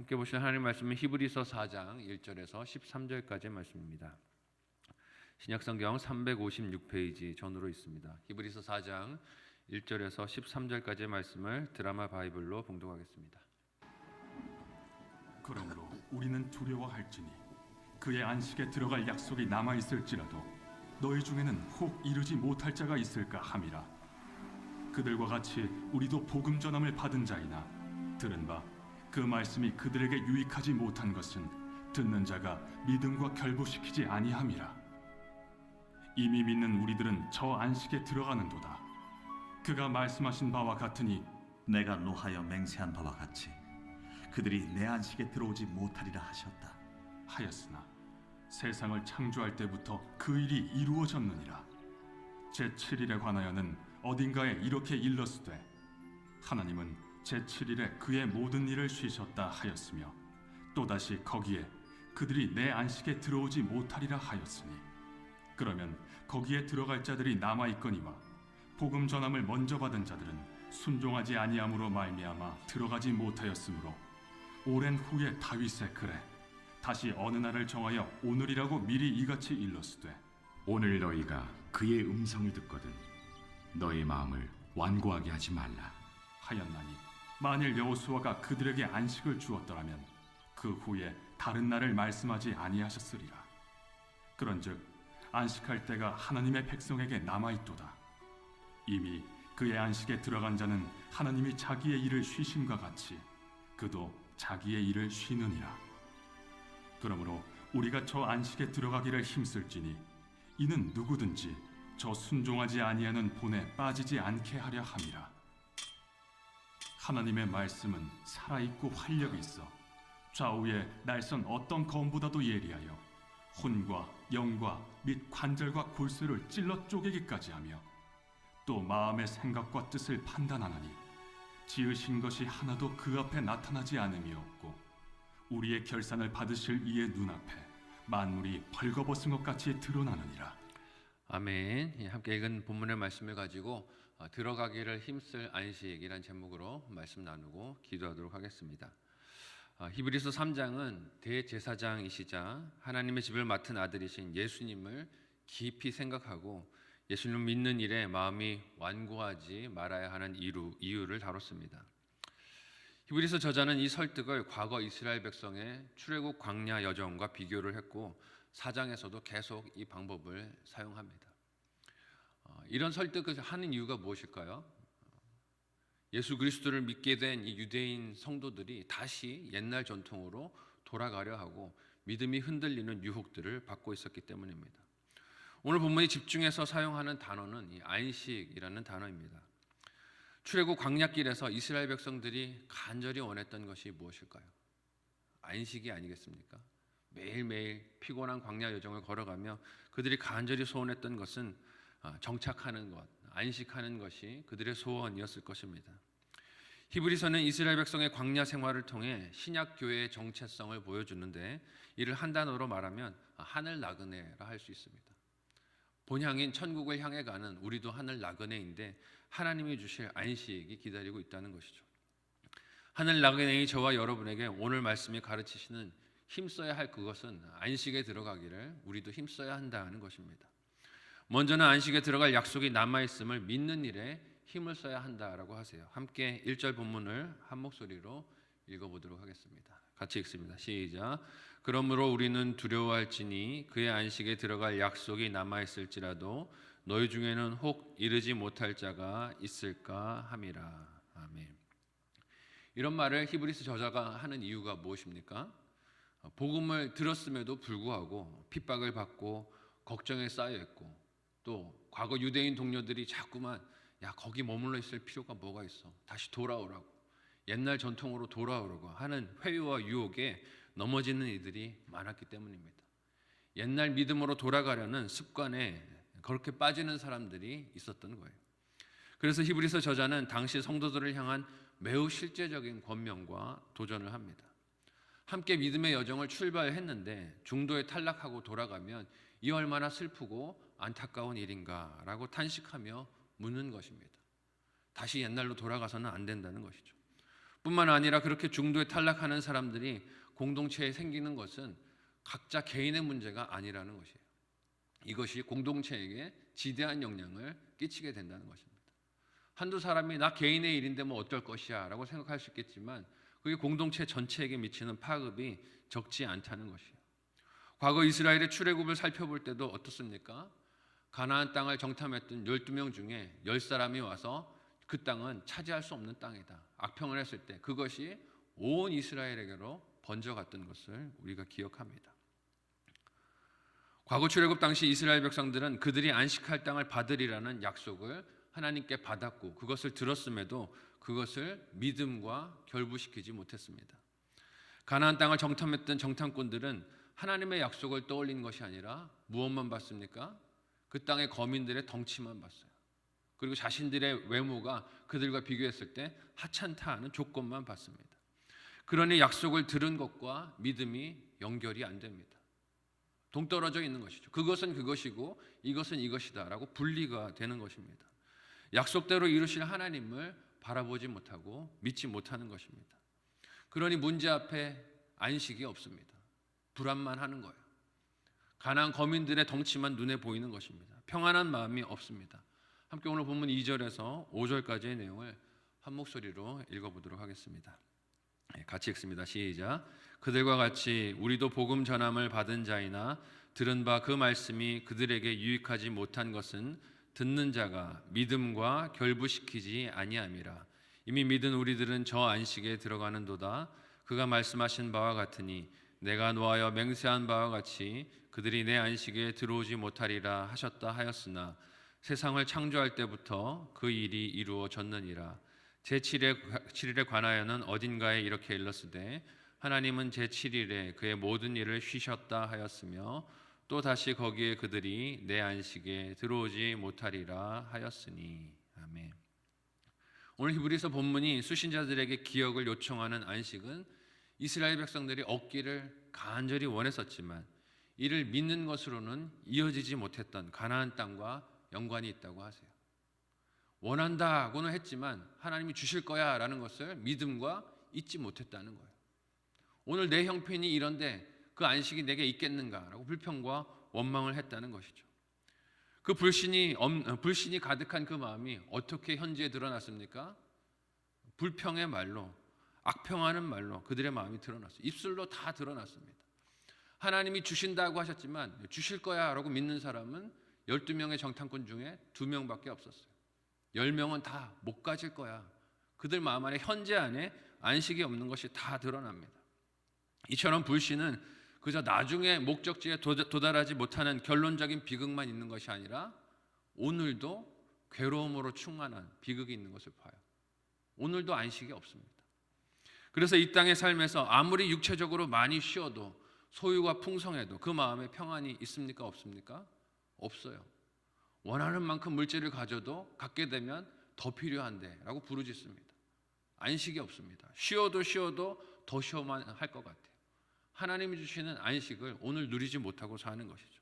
함께 보실 하나님 말씀은 히브리서 4장 1절에서 13절까지의 말씀입니다. 신약성경 356페이지 전으로 있습니다. 히브리서 4장 1절에서 13절까지의 말씀을 드라마 바이블로 봉독하겠습니다. 그러므로 우리는 두려워할지니 그의 안식에 들어갈 약속이 남아있을지라도 너희 중에는 혹 이르지 못할 자가 있을까 함이라. 그들과 같이 우리도 복음 전함을 받은 자이나 들은 바 그 말씀이 그들에게 유익하지 못한 것은 듣는 자가 믿음과 결부시키지 아니함이라. 이미 믿는 우리들은 저 안식에 들어가는도다. 그가 말씀하신 바와 같으니 내가 노하여 맹세한 바와 같이 그들이 내 안식에 들어오지 못하리라 하셨다 하였으나 세상을 창조할 때부터 그 일이 이루어졌느니라. 제7일에 관하여는 어딘가에 이렇게 일렀으되 하나님은 제7일에 그의 모든 일을 쉬셨다 하였으며 또다시 거기에 그들이 내 안식에 들어오지 못하리라 하였으니 그러면 거기에 들어갈 자들이 남아있거니와 복음 전함을 먼저 받은 자들은 순종하지 아니함으로 말미암아 들어가지 못하였으므로 오랜 후에 다윗의 글에 다시 어느 날을 정하여 오늘이라고 미리 이같이 일렀으되 오늘 너희가 그의 음성을 듣거든 너희 마음을 완고하게 하지 말라 하였나니 만일 여호수아가 그들에게 안식을 주었더라면 그 후에 다른 날을 말씀하지 아니하셨으리라. 그런즉 안식할 때가 하나님의 백성에게 남아있도다. 이미 그의 안식에 들어간 자는 하나님이 자기의 일을 쉬심과 같이 그도 자기의 일을 쉬느니라. 그러므로 우리가 저 안식에 들어가기를 힘쓸지니 이는 누구든지 저 순종하지 아니하는 본에 빠지지 않게 하려 함이라. 하나님의 말씀은 살아있고 활력이 있어 좌우에 날선 어떤 검보다도 예리하여 혼과 영과 및 관절과 골수를 찔러 쪼개기까지 하며 또 마음의 생각과 뜻을 판단하나니 지으신 것이 하나도 그 앞에 나타나지 않음이 없고 우리의 결산을 받으실 이의 눈앞에 만물이 벌거벗은 것 같이 드러나느니라. 아멘. 함께 읽은 본문의 말씀을 가지고 들어가기를 힘쓸 안식이란 제목으로 말씀 나누고 기도하도록 하겠습니다. 히브리서 3장은 대제사장이시자 하나님의 집을 맡은 아들이신 예수님을 깊이 생각하고 예수님을 믿는 일에 마음이 완고하지 말아야 하는 이유를 다뤘습니다. 히브리서 저자는 이 설득을 과거 이스라엘 백성의 출애굽 광야 여정과 비교를 했고 4장에서도 계속 이 방법을 사용합니다. 이런 설득을 하는 이유가 무엇일까요? 예수 그리스도를 믿게 된 이 유대인 성도들이 다시 옛날 전통으로 돌아가려 하고 믿음이 흔들리는 유혹들을 받고 있었기 때문입니다. 오늘 본문이 집중해서 사용하는 단어는 이 안식이라는 단어입니다. 출애굽 광야길에서 이스라엘 백성들이 간절히 원했던 것이 무엇일까요? 안식이 아니겠습니까? 매일매일 피곤한 광야 여정을 걸어가며 그들이 간절히 소원했던 것은 정착하는 것, 안식하는 것이 그들의 소원이었을 것입니다. 히브리서는 이스라엘 백성의 광야 생활을 통해 신약 교회의 정체성을 보여주는데 이를 한 단어로 말하면 하늘 나그네라 할 수 있습니다. 본향인 천국을 향해 가는 우리도 하늘 나그네인데 하나님이 주실 안식이 기다리고 있다는 것이죠. 하늘 나그네인 저와 여러분에게 오늘 말씀이 가르치시는 힘써야 할 그것은 안식에 들어가기를 우리도 힘써야 한다는 것입니다. 먼저는 안식에 들어갈 약속이 남아있음을 믿는 일에 힘을 써야 한다라고 하세요. 함께 1절 본문을 한 목소리로 읽어보도록 하겠습니다. 같이 읽습니다. 시작. 그러므로 우리는 두려워할지니 그의 안식에 들어갈 약속이 남아있을지라도 너희 중에는 혹 이르지 못할 자가 있을까 함이라. 아멘. 이런 말을 히브리서 저자가 하는 이유가 무엇입니까? 복음을 들었음에도 불구하고 핍박을 받고 걱정에 쌓여 있고 또 과거 유대인 동료들이 자꾸만 야 거기 머물러 있을 필요가 뭐가 있어 다시 돌아오라고 옛날 전통으로 돌아오라고 하는 회유와 유혹에 넘어지는 이들이 많았기 때문입니다. 옛날 믿음으로 돌아가려는 습관에 그렇게 빠지는 사람들이 있었던 거예요. 그래서 히브리서 저자는 당시 성도들을 향한 매우 실제적인 권면과 도전을 합니다. 함께 믿음의 여정을 출발했는데 중도에 탈락하고 돌아가면 이 얼마나 슬프고 안타까운 일인가 라고 탄식하며 묻는 것입니다. 다시 옛날로 돌아가서는 안 된다는 것이죠. 뿐만 아니라 그렇게 중도에 탈락하는 사람들이 공동체에 생기는 것은 각자 개인의 문제가 아니라는 것이에요. 이것이 공동체에게 지대한 영향을 끼치게 된다는 것입니다. 한두 사람이 나 개인의 일인데 뭐 어떨 것이야 라고 생각할 수 있겠지만 그게 공동체 전체에게 미치는 파급이 적지 않다는 것이에요. 과거 이스라엘의 출애굽을 살펴볼 때도 어떻습니까? 가나안 땅을 정탐했던 12명 중에 10사람이 와서 그 땅은 차지할 수 없는 땅이다. 악평을 했을 때 그것이 온 이스라엘에게로 번져갔던 것을 우리가 기억합니다. 과거 출애굽 당시 이스라엘 백성들은 그들이 안식할 땅을 받으리라는 약속을 하나님께 받았고 그것을 들었음에도 그것을 믿음과 결부시키지 못했습니다. 가나안 땅을 정탐했던 정탐꾼들은 하나님의 약속을 떠올린 것이 아니라 무엇만 봤습니까? 그 땅의 거민들의 덩치만 봤어요. 그리고 자신들의 외모가 그들과 비교했을 때 하찮다는 조건만 봤습니다. 그러니 약속을 들은 것과 믿음이 연결이 안 됩니다. 동떨어져 있는 것이죠. 그것은 그것이고 이것은 이것이다라고 분리가 되는 것입니다. 약속대로 이루실 하나님을 바라보지 못하고 믿지 못하는 것입니다. 그러니 문제 앞에 안식이 없습니다. 불안만 하는 거예요. 가나안 거민들의 덩치만 눈에 보이는 것입니다. 평안한 마음이 없습니다. 함께 오늘 본문 2절에서 5절까지의 내용을 한 목소리로 읽어보도록 하겠습니다. 같이 읽습니다. 시작. 그들과 같이 우리도 복음 전함을 받은 자이나 들은 바 그 말씀이 그들에게 유익하지 못한 것은 듣는 자가 믿음과 결부시키지 아니함이라. 이미 믿은 우리들은 저 안식에 들어가는도다. 그가 말씀하신 바와 같으니 내가 노하여 맹세한 바와 같이 그들이 내 안식에 들어오지 못하리라 하셨다 하였으나 세상을 창조할 때부터 그 일이 이루어졌느니라. 제7일에 관하여는 어딘가에 이렇게 일렀으되 하나님은 제7일에 그의 모든 일을 쉬셨다 하였으며 또 다시 거기에 그들이 내 안식에 들어오지 못하리라 하였으니. 아멘. 오늘 히브리서 본문이 수신자들에게 기억을 요청하는 안식은 이스라엘 백성들이 얻기를 간절히 원했었지만 이를 믿는 것으로는 이어지지 못했던 가나안 땅과 연관이 있다고 하세요. 원한다고는 했지만 하나님이 주실 거야 라는 것을 믿음과 잊지 못했다는 거예요. 오늘 내 형편이 이런데 그 안식이 내게 있겠는가 라고 불평과 원망을 했다는 것이죠. 그 불신이 가득한 그 마음이 어떻게 현지에 드러났습니까? 불평의 말로, 악평하는 말로 그들의 마음이 드러났어요. 입술로 다 드러났습니다. 하나님이 주신다고 하셨지만 주실 거야 라고 믿는 사람은 12명의 정탐꾼 중에 2명밖에 없었어요. 10명은 다 못 가질 거야. 그들 마음 안에 현재 안에 안식이 없는 것이 다 드러납니다. 이처럼 불신은 그저 나중에 목적지에 도달하지 못하는 결론적인 비극만 있는 것이 아니라 오늘도 괴로움으로 충만한 비극이 있는 것을 봐요. 오늘도 안식이 없습니다. 그래서 이 땅의 삶에서 아무리 육체적으로 많이 쉬어도 소유가 풍성해도 그 마음에 평안이 있습니까? 없습니까? 없어요. 원하는 만큼 물질을 가져도 갖게 되면 더 필요한데 라고 부르짖습니다. 안식이 없습니다. 쉬어도 더 쉬어만 할 것 같아요. 하나님이 주시는 안식을 오늘 누리지 못하고 사는 것이죠.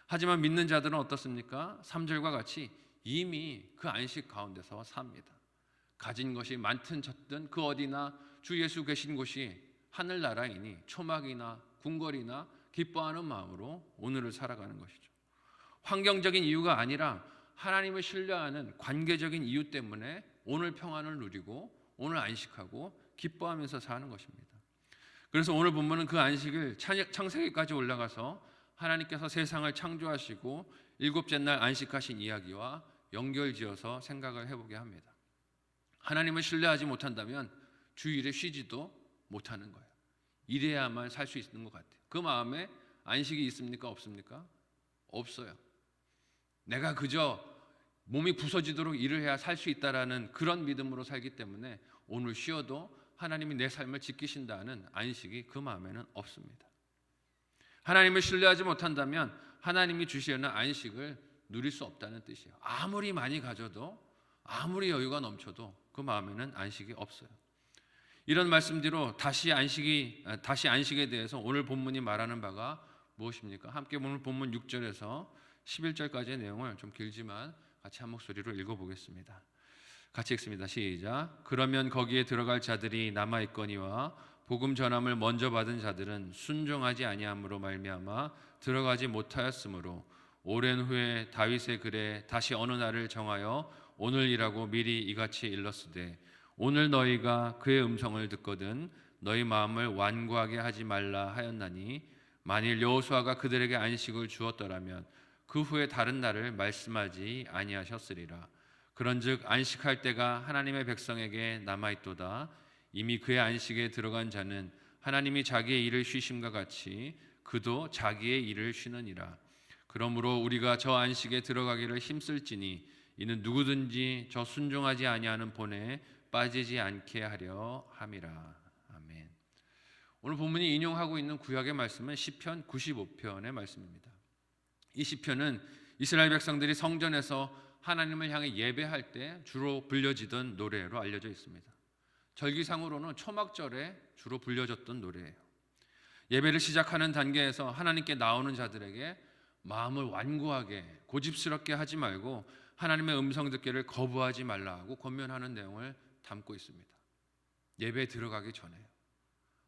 하지만 믿는 자들은 어떻습니까? 3절과 같이 이미 그 안식 가운데서 삽니다. 가진 것이 많든 적든 그 어디나 주 예수 계신 곳이 하늘나라이니 초막이나 궁궐이나 기뻐하는 마음으로 오늘을 살아가는 것이죠. 환경적인 이유가 아니라 하나님을 신뢰하는 관계적인 이유 때문에 오늘 평안을 누리고 오늘 안식하고 기뻐하면서 사는 것입니다. 그래서 오늘 본문은 그 안식을 창세기까지 올라가서 하나님께서 세상을 창조하시고 일곱째 날 안식하신 이야기와 연결지어서 생각을 해보게 합니다. 하나님을 신뢰하지 못한다면 주일에 쉬지도 못하는 거예요. 이래야만 살 수 있는 것 같아요. 그 마음에 안식이 있습니까? 없습니까? 없어요. 내가 그저 몸이 부서지도록 일을 해야 살 수 있다라는 그런 믿음으로 살기 때문에 오늘 쉬어도 하나님이 내 삶을 지키신다는 안식이 그 마음에는 없습니다. 하나님을 신뢰하지 못한다면 하나님이 주시는 안식을 누릴 수 없다는 뜻이에요. 아무리 많이 가져도 아무리 여유가 넘쳐도 그 마음에는 안식이 없어요. 이런 말씀대로 다시 안식에 대해서 오늘 본문이 말하는 바가 무엇입니까? 함께 오늘 본문 6절에서 11절까지의 내용을 좀 길지만 같이 한 목소리로 읽어보겠습니다. 같이 읽습니다. 시작. 그러면 거기에 들어갈 자들이 남아 있거니와 복음 전함을 먼저 받은 자들은 순종하지 아니함으로 말미암아 들어가지 못하였으므로 오랜 후에 다윗의 글에 다시 어느 날을 정하여 오늘이라고 미리 이같이 일렀으되 오늘 너희가 그의 음성을 듣거든 너희 마음을 완고하게 하지 말라 하였나니 만일 여호수아가 그들에게 안식을 주었더라면 그 후에 다른 날을 말씀하지 아니하셨으리라. 그런즉 안식할 때가 하나님의 백성에게 남아있도다. 이미 그의 안식에 들어간 자는 하나님이 자기의 일을 쉬심과 같이 그도 자기의 일을 쉬느니라. 그러므로 우리가 저 안식에 들어가기를 힘쓸지니 이는 누구든지 저 순종하지 아니하는 본에 빠지지 않게 하려 함이라. 아멘. 오늘 본문이 인용하고 있는 구약의 말씀은 시편 95편의 말씀입니다. 이 시편은 이스라엘 백성들이 성전에서 하나님을 향해 예배할 때 주로 불려지던 노래로 알려져 있습니다. 절기상으로는 초막절에 주로 불려졌던 노래예요. 예배를 시작하는 단계에서 하나님께 나오는 자들에게 마음을 완고하게 고집스럽게 하지 말고 하나님의 음성 듣기를 거부하지 말라고 권면하는 내용을 담고 있습니다. 예배에 들어가기 전에요.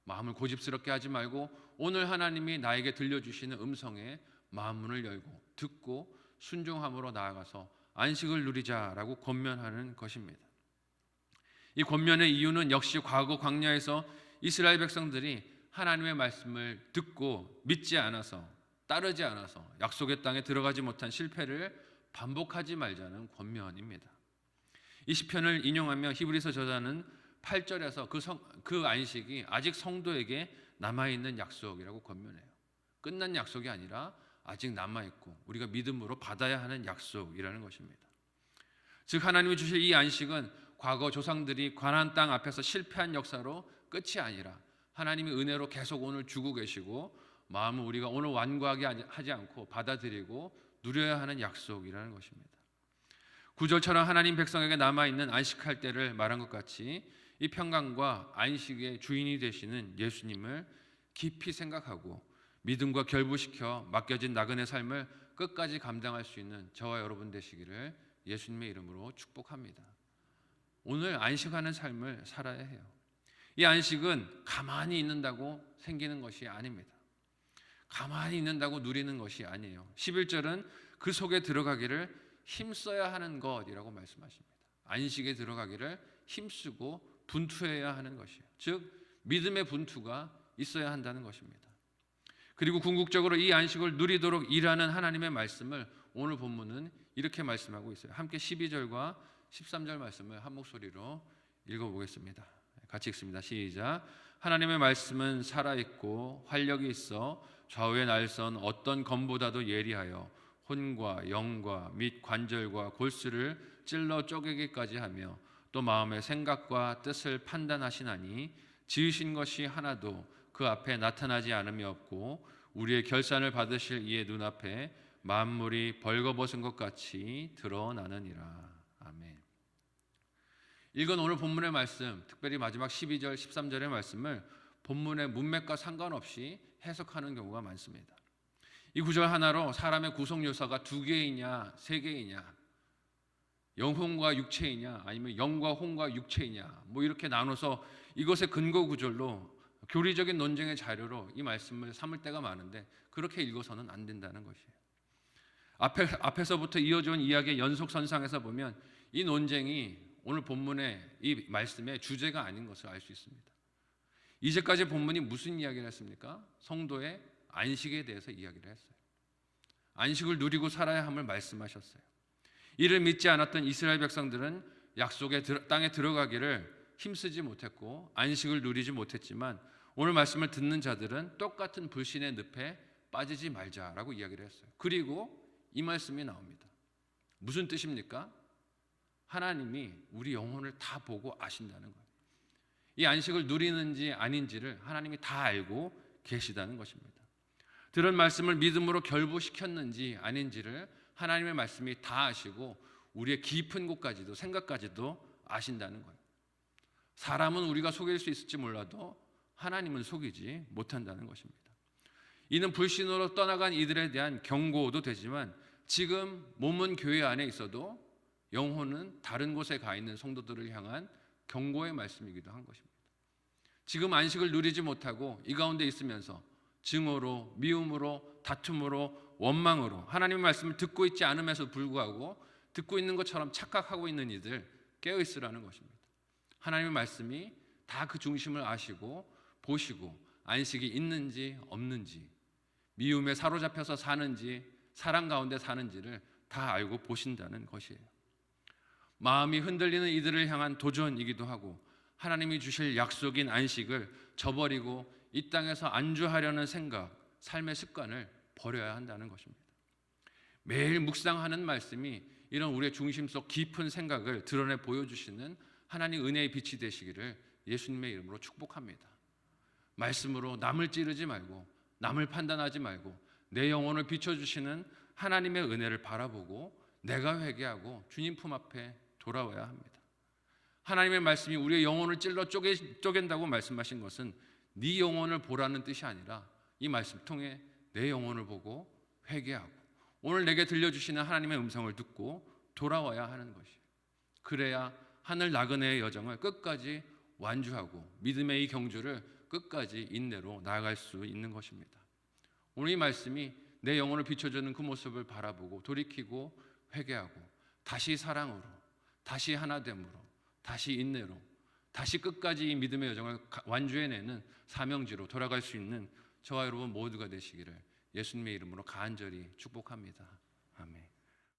마음을 고집스럽게 하지 말고 오늘 하나님이 나에게 들려주시는 음성에 마음문을 열고 듣고 순종함으로 나아가서 안식을 누리자라고 권면하는 것입니다. 이 권면의 이유는 역시 과거 광야에서 이스라엘 백성들이 하나님의 말씀을 듣고 믿지 않아서 따르지 않아서 약속의 땅에 들어가지 못한 실패를 반복하지 말자는 권면입니다. 이 시편을 인용하며 히브리서 저자는 8절에서 그 안식이 아직 성도에게 남아있는 약속이라고 권면해요. 끝난 약속이 아니라 아직 남아있고 우리가 믿음으로 받아야 하는 약속이라는 것입니다. 즉 하나님이 주실 이 안식은 과거 조상들이 가나안 땅 앞에서 실패한 역사로 끝이 아니라 하나님이 은혜로 계속 오늘 주고 계시고 마음을 우리가 오늘 완고하게 하지 않고 받아들이고 누려야 하는 약속이라는 것입니다. 9절처럼 하나님 백성에게 남아있는 안식할 때를 말한 것 같이 이 평강과 안식의 주인이 되시는 예수님을 깊이 생각하고 믿음과 결부시켜 맡겨진 나그네 삶을 끝까지 감당할 수 있는 저와 여러분 되시기를 예수님의 이름으로 축복합니다. 오늘 안식하는 삶을 살아야 해요. 이 안식은 가만히 있는다고 생기는 것이 아닙니다. 가만히 있는다고 누리는 것이 아니에요. 11절은 그 속에 들어가기를 힘써야 하는 것이라고 말씀하십니다. 안식에 들어가기를 힘쓰고 분투해야 하는 것이에요. 즉 믿음의 분투가 있어야 한다는 것입니다. 그리고 궁극적으로 이 안식을 누리도록 일하는 하나님의 말씀을 오늘 본문은 이렇게 말씀하고 있어요. 함께 12절과 13절 말씀을 한 목소리로 읽어보겠습니다. 같이 읽습니다. 시작. 하나님의 말씀은 살아있고 활력이 있어 좌우의 날선 어떤 검보다도 예리하여 혼과 영과 및 관절과 골수를 찔러 쪼개기까지 하며 또 마음의 생각과 뜻을 판단하시나니 지으신 것이 하나도 그 앞에 나타나지 않음이 없고 우리의 결산을 받으실 이의 눈앞에 만물이 벌거벗은 것 같이 드러나느니라. 아멘. 읽은 오늘 본문의 말씀, 특별히 마지막 12절, 13절의 말씀을 본문의 문맥과 상관없이 해석하는 경우가 많습니다. 이 구절 하나로 사람의 구성 요소가 2개이냐 3개이냐, 영혼과 육체이냐 아니면 영과 혼과 육체이냐 뭐 이렇게 나눠서 이것의 근거 구절로 교리적인 논쟁의 자료로 이 말씀을 삼을 때가 많은데 그렇게 읽어서는 안 된다는 것이에요. 앞에서부터 이어져온 이야기의 연속선상에서 보면 이 논쟁이 오늘 본문의 이 말씀의 주제가 아닌 것을 알 수 있습니다. 이제까지 본문이 무슨 이야기를 했습니까? 성도의 안식에 대해서 이야기를 했어요. 안식을 누리고 살아야 함을 말씀하셨어요. 이를 믿지 않았던 이스라엘 백성들은 약속의 땅에 들어가기를 힘쓰지 못했고 안식을 누리지 못했지만 오늘 말씀을 듣는 자들은 똑같은 불신의 늪에 빠지지 말자라고 이야기를 했어요. 그리고 이 말씀이 나옵니다. 무슨 뜻입니까? 하나님이 우리 영혼을 다 보고 아신다는 거예요. 이 안식을 누리는지 아닌지를 하나님이 다 알고 계시다는 것입니다. 들은 말씀을 믿음으로 결부시켰는지 아닌지를 하나님의 말씀이 다 아시고 우리의 깊은 곳까지도 생각까지도 아신다는 거예요. 사람은 우리가 속일 수 있을지 몰라도 하나님은 속이지 못한다는 것입니다. 이는 불신으로 떠나간 이들에 대한 경고도 되지만 지금 몸은 교회 안에 있어도 영혼은 다른 곳에 가 있는 성도들을 향한 경고의 말씀이기도 한 것입니다. 지금 안식을 누리지 못하고 이 가운데 있으면서 증오로, 미움으로, 다툼으로, 원망으로 하나님의 말씀을 듣고 있지 않음에도 불구하고 듣고 있는 것처럼 착각하고 있는 이들 깨어 있으라는 것입니다. 하나님의 말씀이 다 그 중심을 아시고 보시고 안식이 있는지 없는지, 미움에 사로잡혀서 사는지 사랑 가운데 사는지를 다 알고 보신다는 것이에요. 마음이 흔들리는 이들을 향한 도전이기도 하고 하나님이 주실 약속인 안식을 저버리고 이 땅에서 안주하려는 생각, 삶의 습관을 버려야 한다는 것입니다. 매일 묵상하는 말씀이 이런 우리의 중심 속 깊은 생각을 드러내 보여주시는 하나님 은혜의 빛이 되시기를 예수님의 이름으로 축복합니다. 말씀으로 남을 찌르지 말고 남을 판단하지 말고 내 영혼을 비춰주시는 하나님의 은혜를 바라보고 내가 회개하고 주님 품 앞에 돌아와야 합니다. 하나님의 말씀이 우리의 영혼을 찔러 쪼갠다고 말씀하신 것은 네 영혼을 보라는 뜻이 아니라 이 말씀 통해 내 영혼을 보고 회개하고 오늘 내게 들려주시는 하나님의 음성을 듣고 돌아와야 하는 것이에요. 그래야 하늘 나그네의 여정을 끝까지 완주하고 믿음의 이 경주를 끝까지 인내로 나아갈 수 있는 것입니다. 오늘 이 말씀이 내 영혼을 비춰주는 그 모습을 바라보고 돌이키고 회개하고 다시 사랑으로, 다시 하나됨으로, 다시 인내로, 다시 끝까지 이 믿음의 여정을 완주해내는 사명지로 돌아갈 수 있는 저와 여러분 모두가 되시기를 예수님의 이름으로 간절히 축복합니다. 아멘.